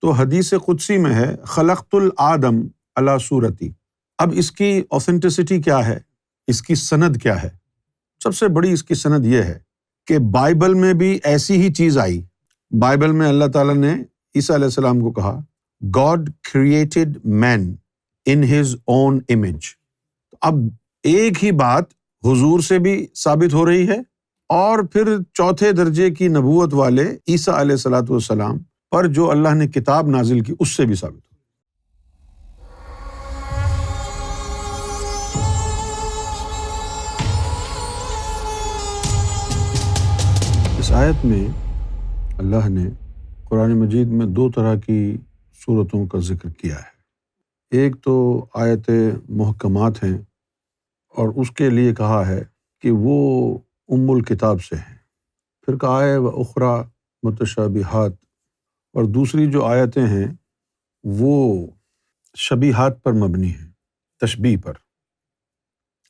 تو حدیث قدسی میں ہے خلقت الآدم علی صورتی۔ اب اس کی اوتھینٹسٹی کیا ہے، اس کی سند کیا ہے؟ سب سے بڑی اس کی سند یہ ہے کہ بائبل میں بھی ایسی ہی چیز آئی۔ بائبل میں اللہ تعالیٰ نے عیسیٰ علیہ السلام کو کہا God created man in his own image۔ اب ایک ہی بات حضور سے بھی ثابت ہو رہی ہے اور پھر چوتھے درجے کی نبوت والے عیسیٰ علیہ الصلوۃ والسلام پر جو اللہ نے کتاب نازل کی اس سے بھی ثابت ہو۔ اس آیت میں اللہ نے قرآن مجید میں دو طرح کی صورتوں کا ذکر کیا ہے۔ ایک تو آیت محکمات ہیں اور اس کے لیے کہا ہے کہ وہ ام الکتاب سے ہیں، پھر کہا ہے وَأُخْرَى متشابہات، اور دوسری جو آیتیں ہیں وہ شبیہات پر مبنی ہیں، تشبیہ پر۔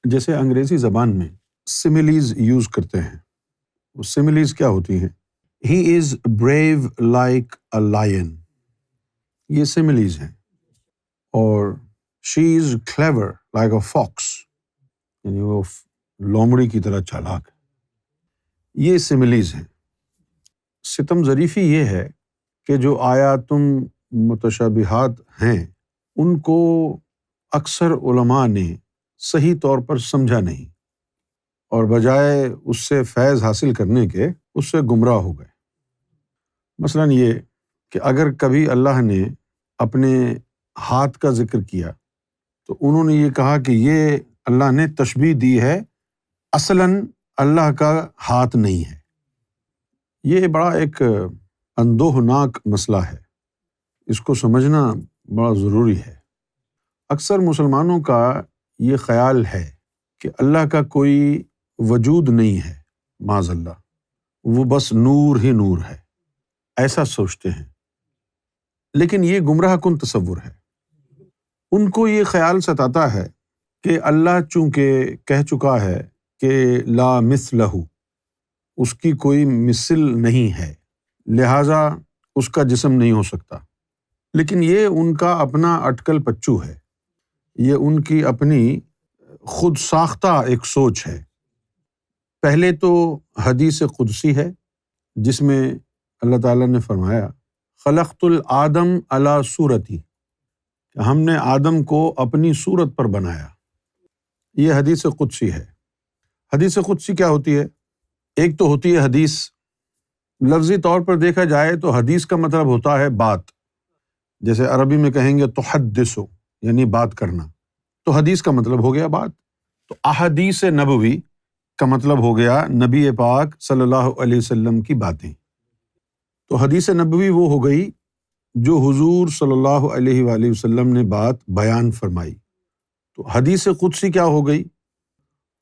جیسے انگریزی زبان میں سملیز یوز کرتے ہیں، وہ سملیز کیا ہوتی ہیں؟ He is brave like a lion، یہ سملیز ہیں، اور she is clever like a fox، یعنی وہ لومڑی کی طرح چالاک ہے۔ یہ سملیز ہیں۔ ستم ظریفی یہ ہے کہ جو آیاتم متشابہات ہیں ان کو اکثر علماء نے صحیح طور پر سمجھا نہیں، اور بجائے اس سے فیض حاصل کرنے کے اس سے گمراہ ہو گئے۔ مثلاً یہ کہ اگر کبھی اللہ نے اپنے ہاتھ کا ذکر کیا تو انہوں نے یہ کہا کہ یہ اللہ نے تشبیہ دی ہے، اصلاً اللہ کا ہاتھ نہیں ہے۔ یہ بڑا ایک اندوہناک مسئلہ ہے، اس کو سمجھنا بڑا ضروری ہے۔ اکثر مسلمانوں کا یہ خیال ہے کہ اللہ کا کوئی وجود نہیں ہے، معاذ اللہ، وہ بس نور ہی نور ہے، ایسا سوچتے ہیں۔ لیکن یہ گمراہ کن تصور ہے۔ ان کو یہ خیال ستاتا ہے کہ اللہ چونکہ کہہ چکا ہے کہ لا مثلہ، اس کی کوئی مثل نہیں ہے، لہٰذا اس کا جسم نہیں ہو سکتا۔ لیکن یہ ان کا اپنا اٹکل پچو ہے، یہ ان کی اپنی خود ساختہ ایک سوچ ہے۔ پہلے تو حدیث قدسی ہے جس میں اللہ تعالیٰ نے فرمایا خلقت الآدم علی صورتی، ہم نے آدم کو اپنی صورت پر بنایا۔ یہ حدیث قدسی ہے۔ حدیث قدسی کیا ہوتی ہے؟ ایک تو ہوتی ہے حدیث، لفظی طور پر دیکھا جائے تو حدیث کا مطلب ہوتا ہے بات، جیسے عربی میں کہیں گے تحدث، یعنی بات کرنا، تو حدیث کا مطلب ہو گیا بات۔ تو احادیث نبوی کا مطلب ہو گیا نبی پاک صلی اللہ علیہ وسلم کی باتیں۔ تو حدیث نبوی وہ ہو گئی جو حضور صلی اللہ علیہ وآلہ وسلم نے بات بیان فرمائی۔ تو حدیث قدسی کیا ہو گئی؟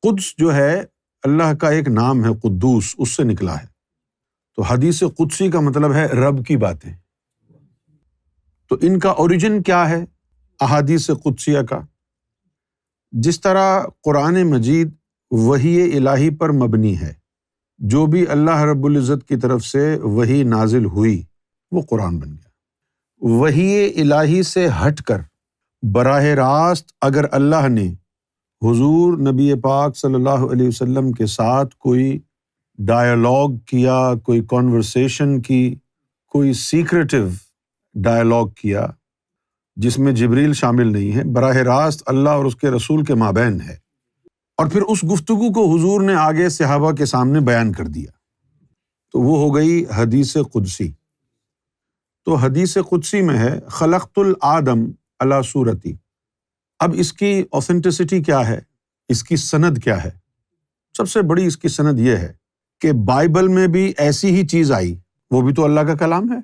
قدس جو ہے اللہ کا ایک نام ہے، قدوس، اس سے نکلا ہے۔ تو حدیث قدسی کا مطلب ہے رب کی باتیں۔ تو ان کا اوریجن کیا ہے احادیث قدسیہ کا؟ جس طرح قرآن مجید وحی الہی پر مبنی ہے، جو بھی اللہ رب العزت کی طرف سے وحی نازل ہوئی وہ قرآن بن گیا۔ وحی الہی سے ہٹ کر براہ راست اگر اللہ نے حضور نبی پاک صلی اللہ علیہ وسلم کے ساتھ کوئی ڈائیلاگ کیا، کوئی کانورسیشن کی، کوئی سیکریٹو ڈائیلاگ کیا جس میں جبریل شامل نہیں ہے، براہ راست اللہ اور اس کے رسول کے مابین ہے، اور پھر اس گفتگو کو حضور نے آگے صحابہ کے سامنے بیان کر دیا، تو وہ ہو گئی حدیث قدسی۔ تو حدیث قدسی میں ہے خلقت الآدم علی صورتی۔ اب اس کی اوتھینٹسٹی کیا ہے، اس کی سند کیا ہے؟ سب سے بڑی اس کی سند یہ ہے کہ بائبل میں بھی ایسی ہی چیز آئی، وہ بھی تو اللہ کا کلام ہے۔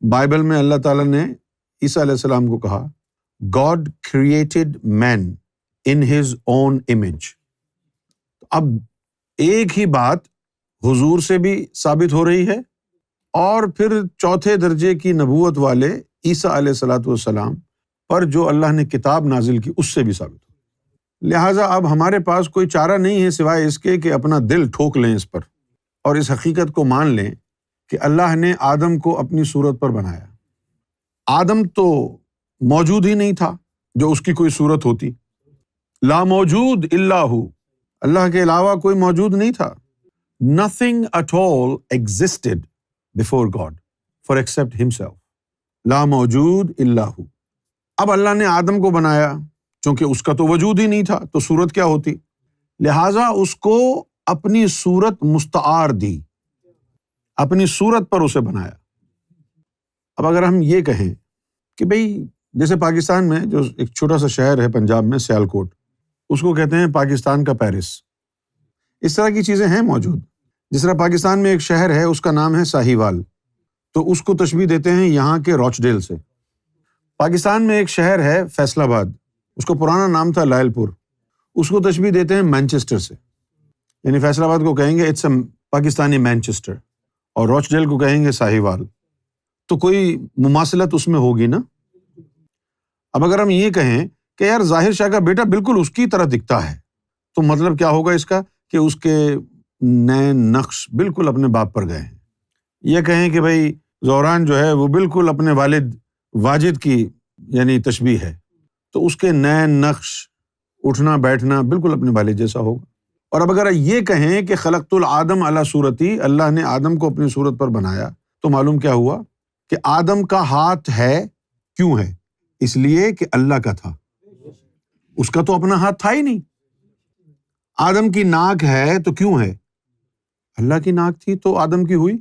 بائبل میں اللہ تعالیٰ نے عیسیٰ علیہ السلام کو کہا God created man in his own image۔ اب ایک ہی بات حضور سے بھی ثابت ہو رہی ہے اور پھر چوتھے درجے کی نبوت والے عیسیٰ علیہ الصلوۃ والسلام پر جو اللہ نے کتاب نازل کی اس سے بھی ثابت ہو۔ لہٰذا اب ہمارے پاس کوئی چارہ نہیں ہے سوائے اس کے کہ اپنا دل ٹھوک لیں اس پر اور اس حقیقت کو مان لیں کہ اللہ نے آدم کو اپنی صورت پر بنایا۔ آدم تو موجود ہی نہیں تھا جو اس کی کوئی صورت ہوتی. لا موجود الا ہو، اللہ کے علاوہ کوئی موجود نہیں تھا. Nothing at all existed before God for except himself. لا موجود الا ہو. اب اللہ نے آدم کو بنایا، چونکہ اس کا تو وجود ہی نہیں تھا تو صورت کیا ہوتی، لہٰذا اس کو اپنی صورت مستعار دی، اپنی صورت پر اسے بنایا. اب اگر ہم یہ کہیں کہ بھئی جیسے پاکستان میں جو ایک چھوٹا سا شہر ہے پنجاب میں سیالکوٹ، اس کو کہتے ہیں پاکستان کا پیرس، اس طرح کی چیزیں ہیں موجود. جس طرح پاکستان میں ایک شہر ہے اس کا نام ہے ساہیوال، تو اس کو تشبیہ دیتے ہیں یہاں کے روچ ڈیل سے. پاکستان میں ایک شہر ہے فیصل آباد، اس کو پرانا نام تھا لائل پور، اس کو تشبیہ دیتے ہیں مینچسٹر سے. یعنی فیصل آباد کو کہیں گے اٹس اے پاکستانی مینچسٹر، اور روچ ڈیل کو کہیں گے ساہیوال. تو کوئی مماثلت اس میں ہوگی نا. اب اگر ہم یہ کہیں کہ یار ظاہر شاہ کا بیٹا بالکل اس کی طرح دکھتا ہے، تو مطلب کیا ہوگا اس کا کہ اس کے نئے نقش بالکل اپنے باپ پر گئے ہیں. یہ کہیں کہ بھائی زوران جو ہے وہ بالکل اپنے والد واجد کی یعنی تشبیہ ہے، تو اس کے نئے نقش، اٹھنا بیٹھنا بالکل اپنے والد جیسا ہوگا. اور اب اگر یہ کہیں کہ خلقت العادم علی صورتی، اللہ نے آدم کو اپنی صورت پر بنایا، تو معلوم کیا ہوا کہ آدم کا ہاتھ ہے، کیوں ہے؟ اس لیے کہ اللہ کا تھا، اس کا تو اپنا ہاتھ تھا ہی نہیں. آدم کی ناک ہے تو کیوں ہے؟ اللہ کی ناک تھی تو آدم کی ہوئی.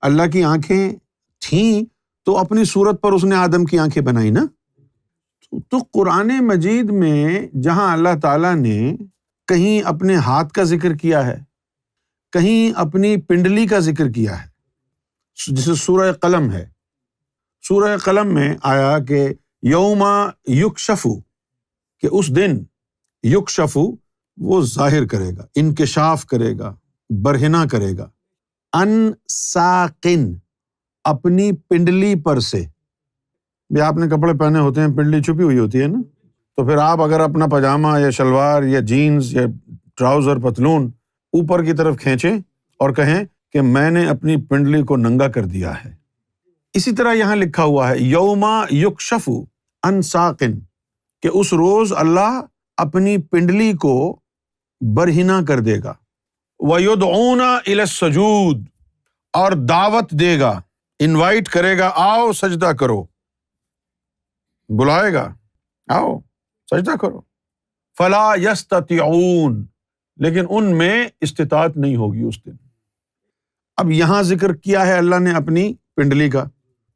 اللہ کی آنکھیں تھیں تو اپنی صورت پر اس نے آدم کی آنکھیں بنائی نا. تو قرآن مجید میں جہاں اللہ تعالیٰ نے کہیں اپنے ہاتھ کا ذکر کیا ہے، کہیں اپنی پنڈلی کا ذکر کیا ہے، جسے سورہ قلم ہے. سورہ قلم میں آیا کہ یوم یکشف، کہ اس دن یکشف وہ ظاہر کرے گا، انکشاف کرے گا، برہنہ کرے گا، ان ساقن اپنی پنڈلی پر سے. بھی آپ نے کپڑے پہنے ہوتے ہیں، پنڈلی چھپی ہوئی ہوتی ہے نا، تو پھر آپ اگر اپنا پاجامہ یا شلوار یا جینز یا ٹراؤزر پتلون اوپر کی طرف کھینچیں اور کہیں کہ میں نے اپنی پنڈلی کو ننگا کر دیا ہے. اسی طرح یہاں لکھا ہوا ہے یوم یکشف عن ساقٍ، کہ اس روز اللہ اپنی پنڈلی کو برہنہ کر دے گا. وَيُدْعُونَ إِلَى السُّجُودِ، اور دعوت دے گا، انوائٹ کرے گا، آؤ سجدہ کرو، بلائے گا، آؤ سجدہ کرو. فَلَا يَسْتَطِيعُونَ، لیکن ان میں استطاعت نہیں ہوگی اس دن. اب یہاں ذکر کیا ہے اللہ نے اپنی پنڈلی کا،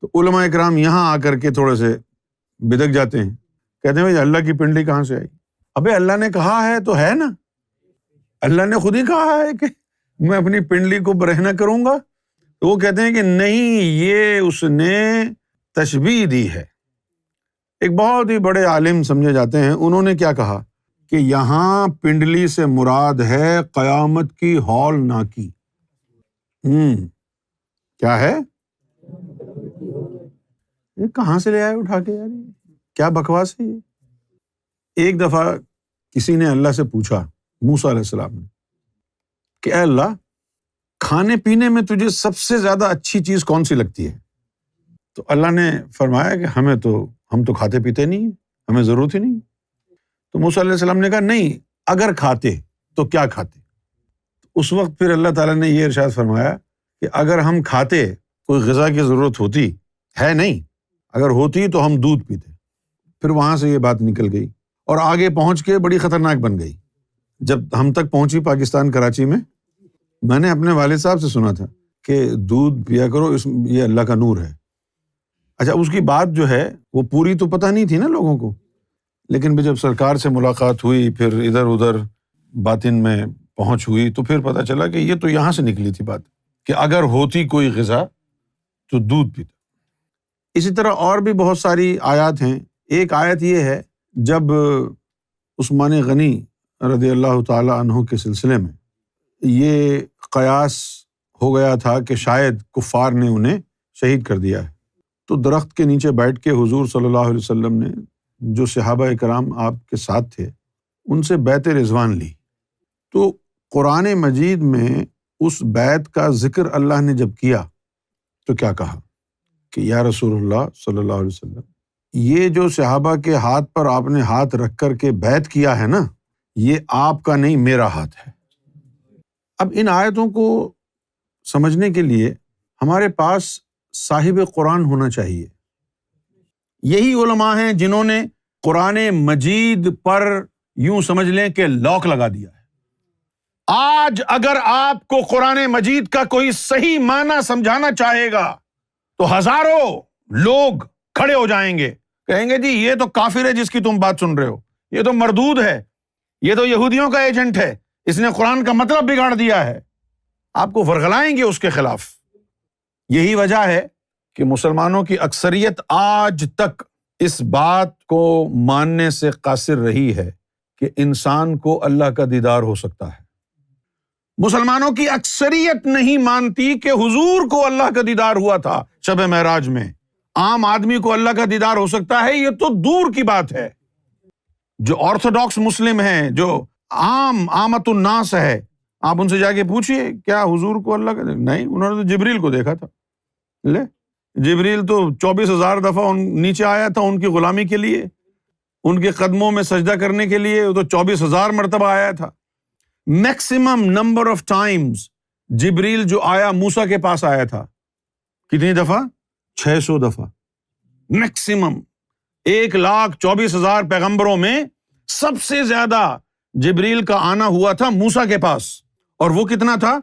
تو علماء اکرام یہاں آ کر کے تھوڑے سے بدک جاتے ہیں، کہتے ہیں بھائی اللہ کی پنڈلی کہاں سے آئی؟ ابے اللہ نے کہا ہے تو ہے نا، اللہ نے خود ہی کہا ہے کہ میں اپنی پنڈلی کو برہنہ کروں گا. تو وہ کہتے ہیں کہ نہیں، یہ اس نے تشبیہ دی ہے. ایک بہت ہی بڑے عالم سمجھے جاتے ہیں، انہوں نے کیا کہا کہ یہاں پنڈلی سے مراد ہے قیامت کی ہول ناکی. کیا ہے؟ یہ کہاں سے لے آئے اٹھا کے یار، کیا بکواس ہے یہ. ایک دفعہ کسی نے اللہ سے پوچھا، موسیٰ علیہ السلام نے، کہ اے اللہ، کھانے پینے میں تجھے سب سے زیادہ اچھی چیز کون سی لگتی ہے؟ تو اللہ نے فرمایا کہ ہم تو کھاتے پیتے نہیں ہیں، ہمیں ضرورت ہی نہیں. تو موسیٰ علیہ السلام نے کہا نہیں، اگر کھاتے تو کیا کھاتے؟ اس وقت پھر اللہ تعالیٰ نے یہ ارشاد فرمایا کہ اگر ہم کھاتے، کوئی غذا کی ضرورت ہوتی ہے نہیں، اگر ہوتی تو ہم دودھ پیتے. پھر وہاں سے یہ بات نکل گئی اور آگے پہنچ کے بڑی خطرناک بن گئی. جب ہم تک پہنچی پاکستان کراچی میں نے اپنے والد صاحب سے سنا تھا کہ دودھ پیا کرو، یہ اللہ کا نور ہے. اچھا، اس کی بات جو ہے وہ پوری تو پتہ نہیں تھی نا لوگوں کو، لیکن جب سرکار سے ملاقات ہوئی، پھر ادھر ادھر باطن میں پہنچ ہوئی، تو پھر پتہ چلا کہ یہ تو یہاں سے نکلی تھی بات، کہ اگر ہوتی کوئی غذا تو دودھ پیتا. اسی طرح اور بھی بہت ساری آیات ہیں. ایک آیت یہ ہے، جب عثمان غنی رضی اللہ تعالی عنہ کے سلسلے میں یہ قیاس ہو گیا تھا کہ شاید کفار نے انہیں شہید کر دیا ہے، تو درخت کے نیچے بیٹھ کے حضور صلی اللہ علیہ وسلم نے جو صحابہ کرام آپ کے ساتھ تھے ان سے بیعت رضوان لی. تو قرآن مجید میں اس بیعت کا ذکر اللہ نے جب کیا تو کیا کہا کہ یا رسول اللہ صلی اللہ علیہ وسلم، یہ جو صحابہ کے ہاتھ پر آپ نے ہاتھ رکھ کر کے بیعت کیا ہے نا، یہ آپ کا نہیں میرا ہاتھ ہے۔ اب ان آیتوں کو سمجھنے کے لیے ہمارے پاس صاحب قرآن ہونا چاہیے۔ یہی علماء ہیں جنہوں نے قرآن مجید پر یوں سمجھ لیں کہ لاک لگا دیا ہے۔ آج اگر آپ کو قرآن مجید کا کوئی صحیح معنی سمجھانا چاہے گا تو ہزاروں لوگ کھڑے ہو جائیں گے، کہیں گے جی یہ تو کافر ہے جس کی تم بات سن رہے ہو، یہ تو مردود ہے، یہ تو یہودیوں کا ایجنٹ ہے، اس نے قرآن کا مطلب بگاڑ دیا ہے۔ آپ کو ورغلائیں گے اس کے خلاف۔ یہی وجہ ہے کہ مسلمانوں کی اکثریت آج تک اس بات کو ماننے سے قاصر رہی ہے کہ انسان کو اللہ کا دیدار ہو سکتا ہے۔ مسلمانوں کی اکثریت نہیں مانتی کہ حضور کو اللہ کا دیدار ہوا تھا شب معراج میں۔ عام آدمی کو اللہ کا دیدار ہو سکتا ہے، یہ تو دور کی بات ہے۔ جو آرتھوڈاکس مسلم ہیں، جو عامت الناس ہے، آپ ان سے جا کے پوچھئے کیا حضور کو اللہ کا نہیں، انہوں نے تو جبریل کو دیکھا تھا۔ لے جبریل تو 24,000 دفعہ نیچے آیا تھا ان کی غلامی کے لیے، ان کے قدموں میں سجدہ کرنے کے لیے، وہ تو 24,000 مرتبہ آیا تھا۔ میکسیمم نمبر آف ٹائمز جبریل جو آیا موسیٰ کے پاس آیا تھا، کتنی دفعہ؟ 600 دفعہ میکسیمم۔ 1,24,000 پیغمبروں میں سب سے زیادہ جبریل کا آنا ہوا تھا موسیٰ کے پاس، اور وہ کتنا تھا؟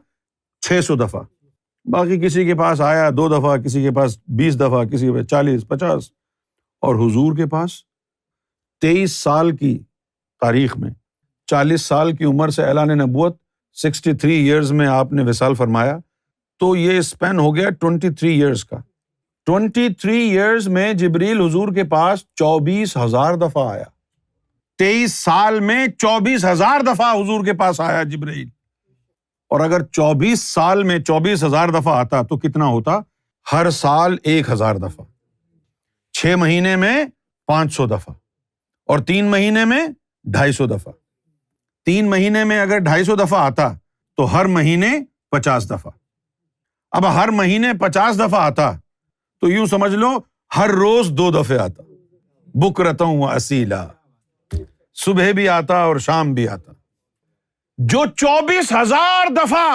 600 دفعہ۔ باقی کسی کے پاس آیا 2 دفعہ، کسی کے پاس 20 دفعہ، کسی کے پاس 40 50، اور حضور کے پاس 23 سال کی تاریخ میں، 40 سال کی عمر سے اعلان نبوت، 63 ایئرز میں آپ نے وصال فرمایا، تو یہ اسپین ہو گیا 23 ایئرز کا۔ 23 ایئرز میں جبریل حضور کے پاس 24,000 دفعہ آیا۔ 23 سال میں 24,000 دفعہ حضور کے پاس آیا جبریل۔ اور اگر 24 سال میں 24,000 دفعہ آتا تو کتنا ہوتا؟ ہر سال 1,000 دفعہ، 6 مہینے میں 500 دفعہ، اور 3 مہینے میں 250 دفعہ۔ 3 مہینے میں اگر 250 دفعہ آتا تو ہر مہینے 50 دفعہ۔ اب ہر مہینے 50 دفعہ آتا تو یوں سمجھ لو ہر روز 2 دفعے آتا، بکرتوں و اصیلا، صبح بھی آتا اور شام بھی آتا۔ جو 24,000 دفعہ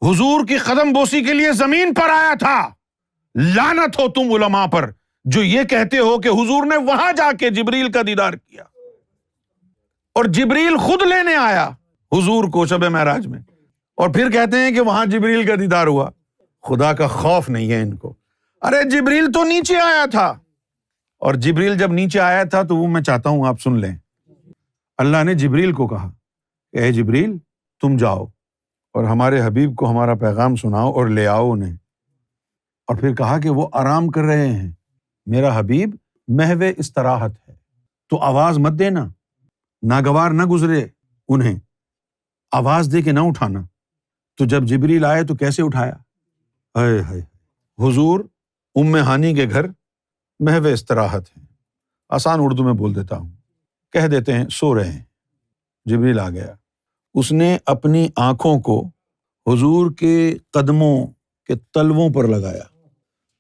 حضور کی قدم بوسی کے لیے زمین پر آیا تھا، لعنت ہو تم علماء پر جو یہ کہتے ہو کہ حضور نے وہاں جا کے جبریل کا دیدار کیا، اور جبریل خود لینے آیا حضور کو شب معراج میں، اور پھر کہتے ہیں کہ وہاں جبریل کا دیدار ہوا۔ خدا کا خوف نہیں ہے ان کو۔ ارے جبریل تو نیچے آیا تھا، اور جبریل جب نیچے آیا تھا تو وہ میں چاہتا ہوں آپ سن لیں۔ اللہ نے جبریل کو کہا کہ اے جبریل تم جاؤ اور ہمارے حبیب کو ہمارا پیغام سناؤ اور لے آؤ انہیں، اور پھر کہا کہ وہ آرام کر رہے ہیں، میرا حبیب محو استراحت ہے، تو آواز مت دینا، ناگوار نہ گزرے انہیں، آواز دے کے نہ اٹھانا۔ تو جب جبریل آئے تو کیسے اٹھایا؟ ہائے ہائے، حضور ام ہانی کے گھر محو استراحت ہے، آسان اردو میں بول دیتا ہوں، کہہ دیتے ہیں سو رہے ہیں۔ جبریل آ گیا، اس نے اپنی آنکھوں کو حضور کے قدموں کے تلووں پر لگایا،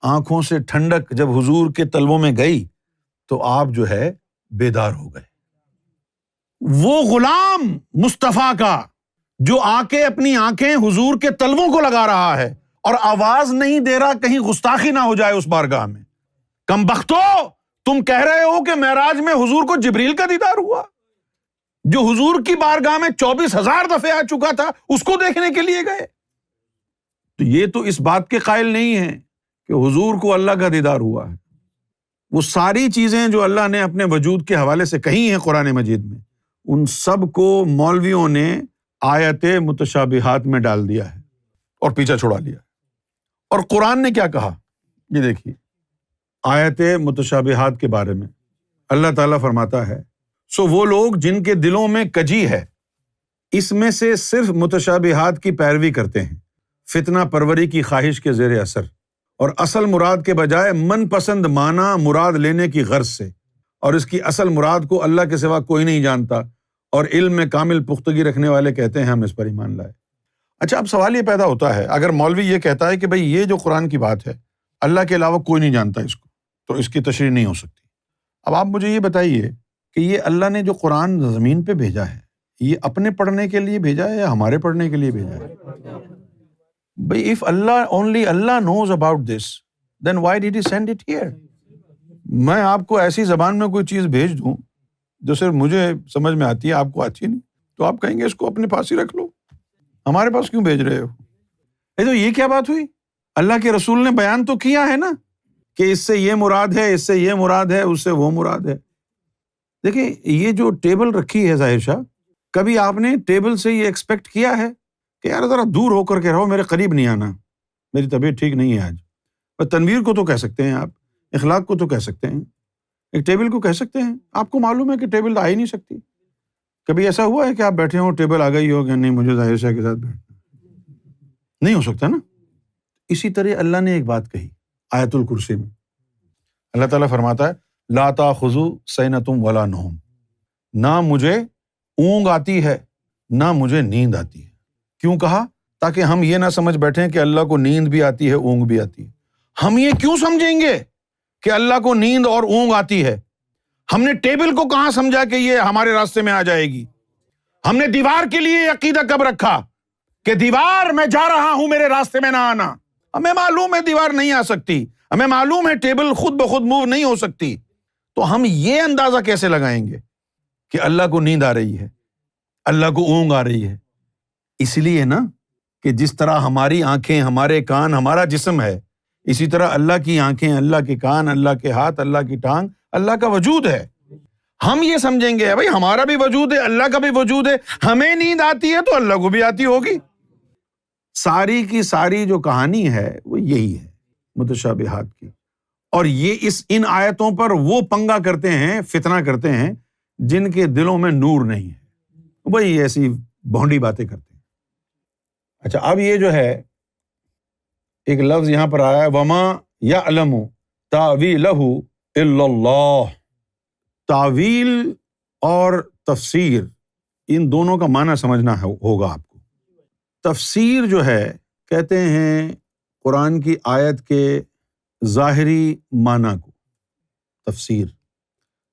آنکھوں سے ٹھنڈک جب حضور کے تلووں میں گئی تو آپ جو ہے بیدار ہو گئے۔ وہ غلام مصطفیٰ کا جو آ کے اپنی آنکھیں حضور کے تلووں کو لگا رہا ہے اور آواز نہیں دے رہا کہیں گستاخی نہ ہو جائے اس بارگاہ میں۔ کم بختو، تم کہہ رہے ہو کہ معراج میں حضور کو جبریل کا دیدار ہوا، جو حضور کی بارگاہ میں 24,000 دفعہ آ چکا تھا، اس کو دیکھنے کے لیے گئے۔ تو یہ تو اس بات کے قائل نہیں ہیں کہ حضور کو اللہ کا دیدار ہوا ہے۔ وہ ساری چیزیں جو اللہ نے اپنے وجود کے حوالے سے کہی ہیں قرآن مجید میں، ان سب کو مولویوں نے آیت متشابہات میں ڈال دیا ہے اور پیچھا چھڑا لیا۔ اور قرآن نے کیا کہا، یہ دیکھیے آیت متشابہات کے بارے میں اللہ تعالیٰ فرماتا ہے، سو وہ لوگ جن کے دلوں میں کجی ہے، اس میں سے صرف متشابہات کی پیروی کرتے ہیں، فتنہ پروری کی خواہش کے زیر اثر، اور اصل مراد کے بجائے من پسند معنی مراد لینے کی غرض سے، اور اس کی اصل مراد کو اللہ کے سوا کوئی نہیں جانتا، اور علم میں کامل پختگی رکھنے والے کہتے ہیں ہم اس پر ایمان لائے۔ اچھا، اب سوال یہ پیدا ہوتا ہے، اگر مولوی یہ کہتا ہے کہ بھئی یہ جو قرآن کی بات ہے اللہ کے علاوہ کوئی نہیں جانتا اس کو، تو اس کی تشریح نہیں ہو سکتی۔ اب آپ مجھے یہ بتائیے کہ یہ اللہ نے جو قرآن زمین پہ بھیجا ہے، یہ اپنے پڑھنے کے لیے بھیجا ہے یا ہمارے پڑھنے کے لیے بھیجا ہے؟ بھئی if only Allah knows about this, then why did he send it here؟ میں آپ کو ایسی زبان میں کوئی چیز بھیج دوں جو صرف مجھے سمجھ میں آتی ہے، آپ کو آتی نہیں، تو آپ کہیں گے اس کو اپنے پاس ہی رکھ لو، ہمارے پاس کیوں بھیج رہے ہو؟ تو یہ کیا بات ہوئی؟ اللہ کے رسول نے بیان تو کیا ہے نا کہ اس سے یہ مراد ہے، اس سے یہ مراد ہے، اس سے وہ مراد ہے۔ دیکھیں یہ جو ٹیبل رکھی ہے ظاہر شاہ، کبھی آپ نے ٹیبل سے یہ ایکسپیکٹ کیا ہے کہ یار ذرا دور ہو کر کے رہو، میرے قریب نہیں آنا، میری طبیعت ٹھیک نہیں ہے آج؟ اور تنویر کو تو کہہ سکتے ہیں آپ، اخلاق کو تو کہہ سکتے ہیں، ایک ٹیبل کو کہہ سکتے ہیں۔ آپ کو معلوم ہے کہ ٹیبل آ ہی نہیں سکتی۔ کبھی ایسا ہوا ہے کہ آپ بیٹھے ہوں ٹیبل آ گئی ہو کہ نہیں مجھے ظاہر شاہ کے ساتھ بیٹھنا، نہیں ہو سکتا نا۔ اسی طرح اللہ نے ایک بات کہی آیت الکرسی میں، اللہ تعالیٰ فرماتا ہے لا تاخذوا سنۃ ولا نوم، نہ مجھے اونگ آتی ہے نہ مجھے نیند آتی ہے۔ کیوں کہا؟ تاکہ ہم یہ نہ سمجھ بیٹھیں کہ اللہ کو نیند بھی آتی ہے اونگ بھی آتی ہے۔ ہم یہ کیوں سمجھیں گے کہ اللہ کو نیند اور اونگ آتی ہے؟ ہم نے ٹیبل کو کہاں سمجھا کہ یہ ہمارے راستے میں آ جائے گی؟ ہم نے دیوار کے لیے عقیدہ کب رکھا کہ دیوار میں جا رہا ہوں میرے راستے میں نہ آنا؟ ہمیں معلوم ہے دیوار نہیں آ سکتی، ہمیں معلوم ہے ٹیبل خود بخود موو نہیں ہو سکتی، تو ہم یہ اندازہ کیسے لگائیں گے کہ اللہ کو نیند آ رہی ہے، اللہ کو اونگ آ رہی ہے؟ اس لیے نا کہ جس طرح ہماری آنکھیں، ہمارے کان، ہمارا جسم ہے، اسی طرح اللہ کی آنکھیں، اللہ کے کان، اللہ کے ہاتھ، اللہ کی ٹانگ، اللہ کا وجود ہے۔ ہم یہ سمجھیں گے بھائی ہمارا بھی وجود ہے، اللہ کا بھی وجود ہے، ہمیں نیند آتی ہے تو اللہ کو بھی آتی ہوگی۔ ساری کی ساری جو کہانی ہے وہ یہی ہے متشابہات کی، اور یہ ان آیتوں پر وہ پنگا کرتے ہیں، فتنہ کرتے ہیں جن کے دلوں میں نور نہیں ہے، وہی ایسی بھونڈی باتیں کرتے ہیں۔ اچھا اب یہ جو ہے ایک لفظ یہاں پر آیا ہے وما یعلم تاویلہ الا اللہ۔ تعویل اور تفسیر ان دونوں کا معنی سمجھنا ہوگا آپ کو۔ تفسیر جو ہے کہتے ہیں قرآن کی آیت کے ظاہری معنی کو، تفسیر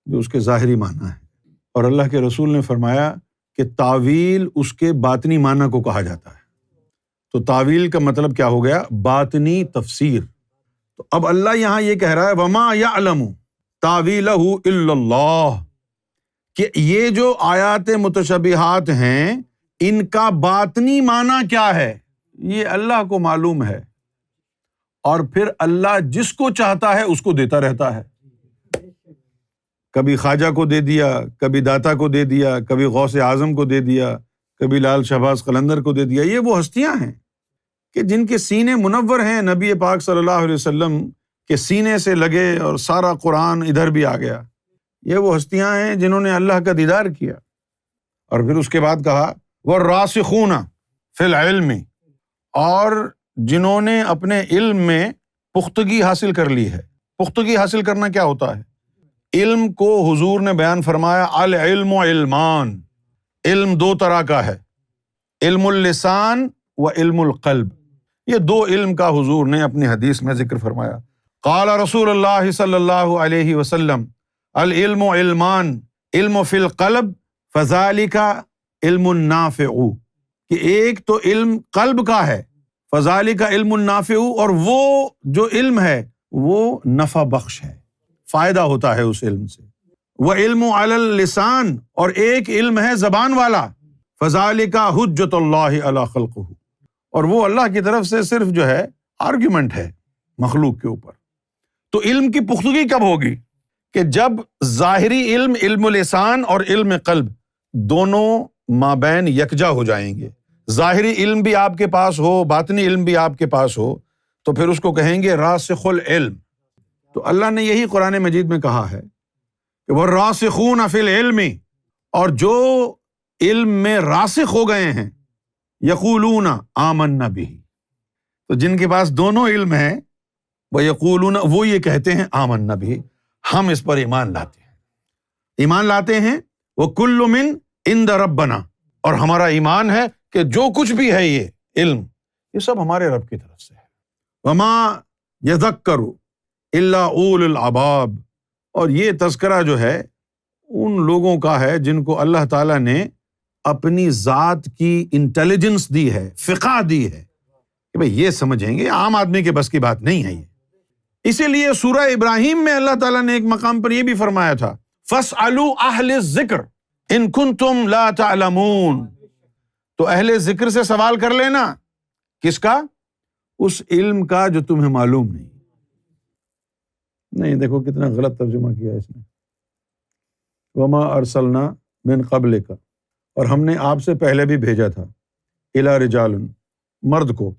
جو اس کے ظاہری معنی ہے، اور اللہ کے رسول نے فرمایا کہ تعویل اس کے باطنی معنی کو کہا جاتا ہے۔ تو تعویل کا مطلب کیا ہو گیا؟ باطنی تفسیر۔ تو اب اللہ یہاں یہ کہہ رہا ہے وما یعلم تاویلہ الا اللہ، کہ یہ جو آیات متشابہات ہیں ان کا باطنی معنی کیا ہے یہ اللہ کو معلوم ہے، اور پھر اللہ جس کو چاہتا ہے اس کو دیتا رہتا ہے۔ کبھی خواجہ کو دے دیا، کبھی داتا کو دے دیا، کبھی غوث اعظم کو دے دیا، کبھی لال شہباز قلندر کو دے دیا۔ یہ وہ ہستیاں ہیں کہ جن کے سینے منور ہیں، نبی پاک صلی اللہ علیہ وسلم کے سینے سے لگے اور سارا قرآن ادھر بھی آ گیا۔ یہ وہ ہستیاں ہیں جنہوں نے اللہ کا دیدار کیا۔ اور پھر اس کے بعد کہا والراسخون فی العلم، اور جنہوں نے اپنے علم میں پختگی حاصل کر لی ہے۔ پختگی حاصل کرنا کیا ہوتا ہے؟ علم کو حضور نے بیان فرمایا العلم علمان، علم دو طرح کا ہے، علم اللسان و علم القلب۔ یہ دو علم کا حضور نے اپنی حدیث میں ذکر فرمایا۔ قال رسول اللہ صلی اللہ علیہ وسلم العلم علمان، علم فی القلب فذالک علم نافع، کہ ایک تو علم قلب کا ہے، فذالک علم نافع، اور وہ جو علم ہے وہ نفع بخش ہے، فائدہ ہوتا ہے اس علم سے۔ وعلم علی اللسان، اور ایک علم ہے زبان والا، فذالک حجۃ اللہ علی خلقہ، اور وہ اللہ کی طرف سے صرف جو ہے آرگیومنٹ ہے مخلوق کے اوپر۔ تو علم کی پختگی کب ہوگی؟ کہ جب ظاہری علم، علم لسان اور علم قلب دونوں مابین یکجا ہو جائیں گے۔ ظاہری علم بھی آپ کے پاس ہو، باطنی علم بھی آپ کے پاس ہو، تو پھر اس کو کہیں گے راسخ العلم۔ تو اللہ نے یہی قرآن مجید میں کہا ہے کہ والراسخون فی العلم، اور جو علم میں راسخ ہو گئے ہیں، یقولون آمنا بہ، تو جن کے پاس دونوں علم ہیں وہ یقولون، وہ یہ کہتے ہیں آمنا بہ، ہم اس پر ایمان لاتے ہیں۔ ایمان لاتے ہیں وہ کل من عند ربنا، اور ہمارا ایمان ہے کہ جو کچھ بھی ہے یہ علم، یہ سب ہمارے رب کی طرف سے ہے۔ وما یذکر الا اولو الالباب، اور یہ تذکرہ جو ہے ان لوگوں کا ہے جن کو اللہ تعالیٰ نے اپنی ذات کی انٹیلیجنس دی ہے، فقہ دی ہے کہ بھئی یہ سمجھیں گے، عام آدمی کے بس کی بات نہیں ہے یہ۔ اسی لیے سورہ ابراہیم میں اللہ تعالیٰ نے ایک مقام پر یہ بھی فرمایا تھا فَاسْأَلُوا أَهْلَ الذِّكْرِ إِن كُنتُمْ لَا تَعْلَمُونَ، تو اہل ذکر سے سوال کر لینا، کس کا؟ اس علم کا جو تمہیں معلوم نہیں۔ دیکھو کتنا غلط ترجمہ کیا ہے اس نے، وَمَا أَرْسَلْنَا مِن قَبْلِكَ، اور ہم نے آپ سے پہلے بھی بھیجا تھا، إِلَى رِجَالٍ، مرد کو،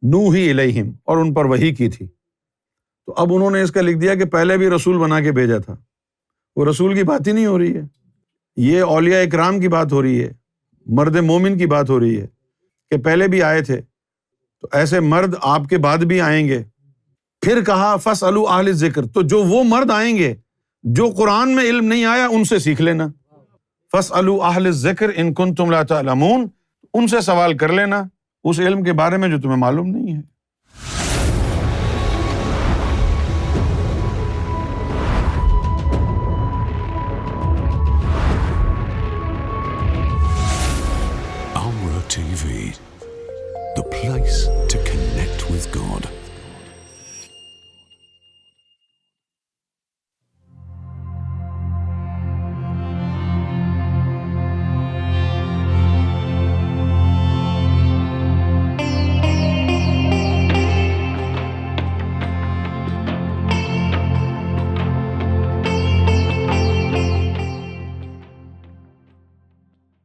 نوحی الیہم، اور ان پر وحی کی تھی۔ تو اب انہوں نے اس کا لکھ دیا کہ پہلے بھی رسول بنا کے بھیجا تھا، وہ رسول کی بات ہی نہیں ہو رہی ہے، یہ اولیاء اکرام کی بات ہو رہی ہے، مرد مومن کی بات ہو رہی ہے کہ پہلے بھی آئے تھے، تو ایسے مرد آپ کے بعد بھی آئیں گے۔ پھر کہا فَاسْأَلُوا أَهْلَ الذِّكْرِ، تو جو وہ مرد آئیں گے جو قرآن میں علم نہیں آیا ان سے سیکھ لینا، فَاسْأَلُوا أَهْلَ الذِّكْرِ إِن كُنتُمْ لَا تَعْلَمُونَ، ان سے سوال کر لینا اس علم کے بارے میں جو تمہیں معلوم نہیں ہے۔ Amra TV, the place to connect with God.